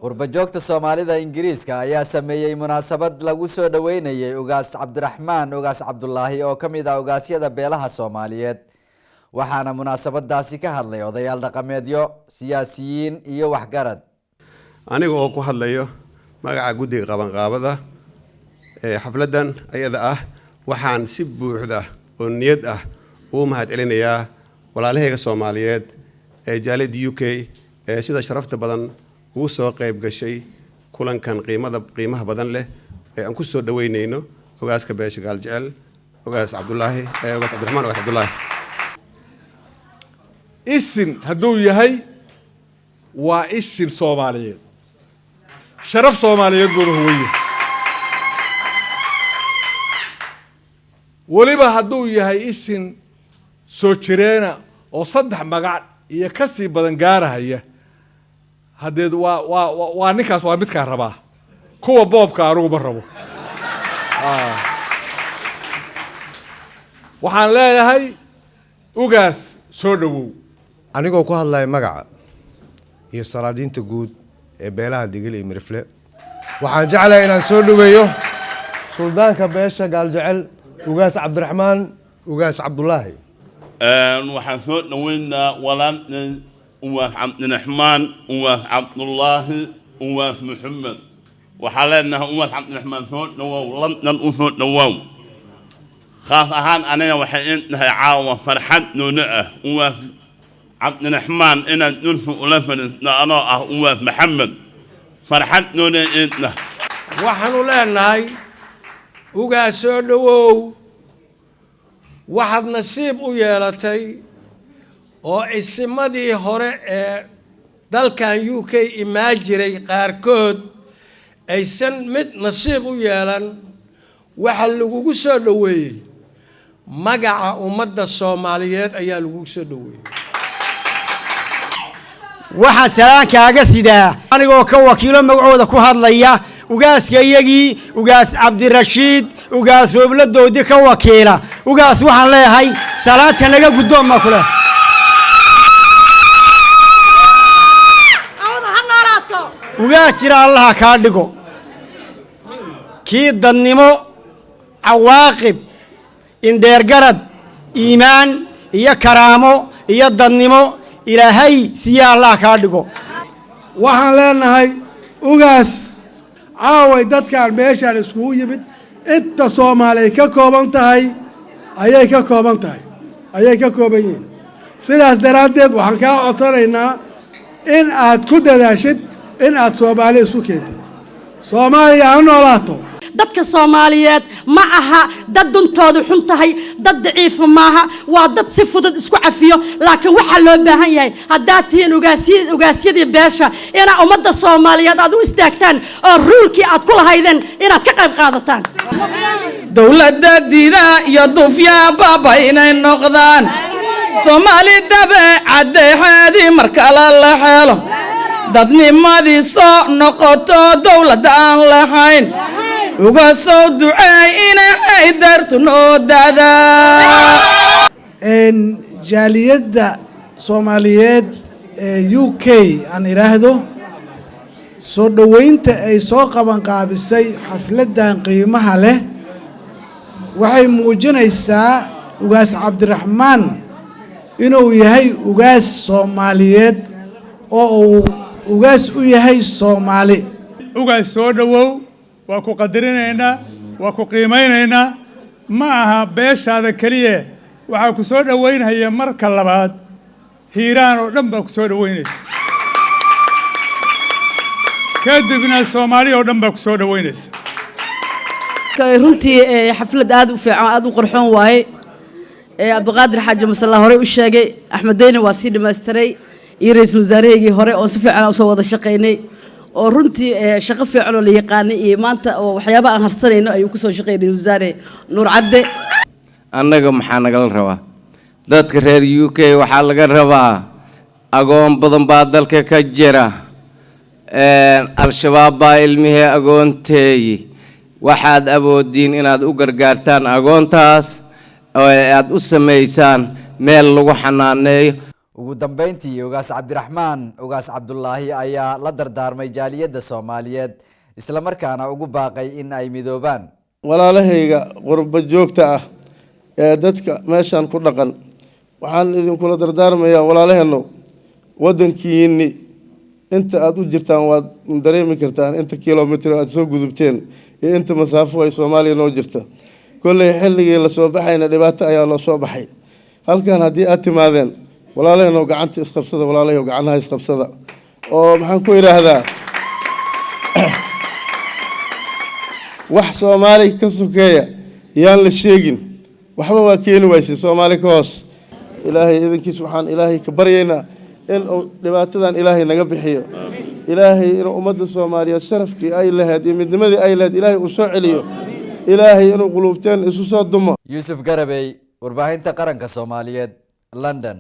qurbajoogta Soomaalida Ingiriiska ayaa sameeyay munaasabad lagu soo dhaweynayay Ugaas Cabdiraxmaan Ugaas Cabdullaahi oo kamid ah ugaasyada beelaha Soomaaliyeed waxaana munaasabadaasi ka hadlay odayaal dhaqameedyo siyaasiyiin iyo waxgarad aniga oo ku hadlayo magaca guddiga qabanqaabada ee xafladan ayada ah waxaan si buuxda oo niyad ah u mahadcelinayaa walaalahayga Soomaaliyeed ee jaalid UK ee sida sharafta badan ugu soo qayb gashay kulankan qiimaha badan leh ee aan ku soo dhaweynayno Ugaaska beesha Gaaljecel Ugaas Cabdullaahi Ugaas Cabdiraxmaan Ugaas Cabdullaahi isin hadduu yahay waa isin Soomaaliyeed sharaf Soomaaliyeed buu huwiyay waliba hadduu yahay isin soo jireena oo saddex magac iyo ka sii badan gaarahaya hadeed waa ninkaas waa midka rabaa kuwa boobka arugu ma rabo waxaan leeyahay ugaas soo dhawow anigoo ku hadlay magaca iyo salaadiinta guud ee beelaha Digil iyo Mirifle waxaan jeclahay inaan soo dhaweeyo suldaanka beesha Gaaljecel Ugaas Cabdiraxmaan Ugaas Cabdullaahi waxaan soo dhaweynaa walaalnay Ugaas Cabdiraxmaan Ugaas Cabdullaahi Ugaas Maxamed وحالنا هو عبد الرحمن صوت نو لندن وصوت نو خاص أهان أنا وحينها عاوة فرحت نونئة هو عبد الرحمن إن نلف ولفن أنا هو محمد فرحت نونئة وحنو لهناي وقاسو نو واحد نصيب ويالتي oo isimadii hore ee dalkan UK imaajiray qaarkood aysan mid nasiib u yeelan waxa lagu soo dhaweeyay magaca ummadda Soomaaliyeed ayaa lagu soo dhaweeyay waxa salaankaaga sidaa anigoo ka wakiilo magacooda ku hadlaya ugaaska iyagii ugaas Cabdirashiid ugaas Roobladoodi ka wakiila ugaas waxaan leeyahay salaanta naga guddooma kula وجاهر الله كادقو كي النمو عواقب إن درجرد إيمان يا كرامو يا النمو إلى هاي سيا الله كادقو وحنا هاي وجاس عاوي دتك البيش على السكوي بيت اتصام عليك كوبنت هاي أيك كوبنت هاي أيك كوبين سلاس درادد وحنا عصرنا إن أتكود داشت إن أتصوبالي سكيتي Soomaaliya aan noolaato dadka Soomaaliyeed ma aha dad duntoodu xun tahay dad daciif maaha waa dad si fudud isku cafiyo laakiin waxa loo baahan yahay hadaa tiin ugaasyadii beesha ina ummadda Soomaaliyeed aad u istaagtaan oo ruulkii aad ku lahaydeen inaad ka qayb qaadataan dawladda diida iyo dufya baba inay noqdaan Soomaalida bacadeexadii marka la helo dadnimadii soo noqoto dawladda aan lahayn uga soo ducay inay darto noo dada jaaliyadda Soomaaliyeed ee UK aan iraahdo soo dhaweynta ay soo qaban qaabisay xafladan qiimaha leh waxay muujinaysaa ugaas Cabdiraxmaan inuu yahay ugaas Soomaaliyeed oo ugaas u yahay Soomaali ugaas soo dhawow waa ku qadarinayna waa ku qiimeynayna ma aha beeshaada kaliye waxa ku soo dhaweynaya marka labaad hiiraan oo dhan baa ku soo dhaweynaysa kadibna Soomaali oo dhan baa ku soo dhaweynaysa runtii xaflad aad u fiican aad u qurxoon waaye Abduqaadir Xaaji Masalla hore u sheegay Axmed Deyne waa si dhameystiray iyo ra'iisul wasaarahaygi hore oo si fiican u soo wada shaqeynay oo runtii shaqo fiican oo la yaqaanay iyo maanta oo waxyaabo aan harsanayno ay ku soo shaqeynay wasaare Nuur Cadde annaga maxaa naga rabaa dadka reer UK waxa laga rabaa agoon badan baa dalka ka jira al-shabaab baa ilmihii agoontay waxaad awoodiin inaad u gargaartaan agoontaas oo aad u sameeyaan meel lagu xanaaneeyo ugu dambeyntii ugaas cabdiraxmaan ugaas cabdulaahi ayaa la dardaarmay jaaliyadda Soomaaliyeed isla markaana ugu baaqay in ay midoobaan walaalahayga qurba joogta ah ee dadka meeshan ku dhaqan waxaan idinkula dardaarmayaa walaalaheeno wadankiini inta aad u jirtaan waad dareemi kartaan inta kilomitir aad soo gudubteen iyo inta masaafo ay Soomaaliya noo jirto kolley xilligii la soo baxayna dhibaato ayaa loo soo baxay halkan haddii aad timaadeen walaalaheeno gacanta isqabsada walaalaheeno gacanaha isqabsada oo maxaan ku yiraahdaa wax Soomaali ka sokeeya yaan la sheegin waxba waa keeni waysay Soomaali ka hoos ilaahay idinkiis waxaan ilaahay ka baryaynaa in uu dhibaatadan ilaahay naga bixiyo ilaahay inuu ummadda Soomaaliyeed sharafkii ay lahayd iyo midnimadii ay lahayd ilaahay uu soo celiyo ilaahay inuu qulubteen isu soo dumo Yusuf Garabey warbaahinta qaranka Soomaaliyeed London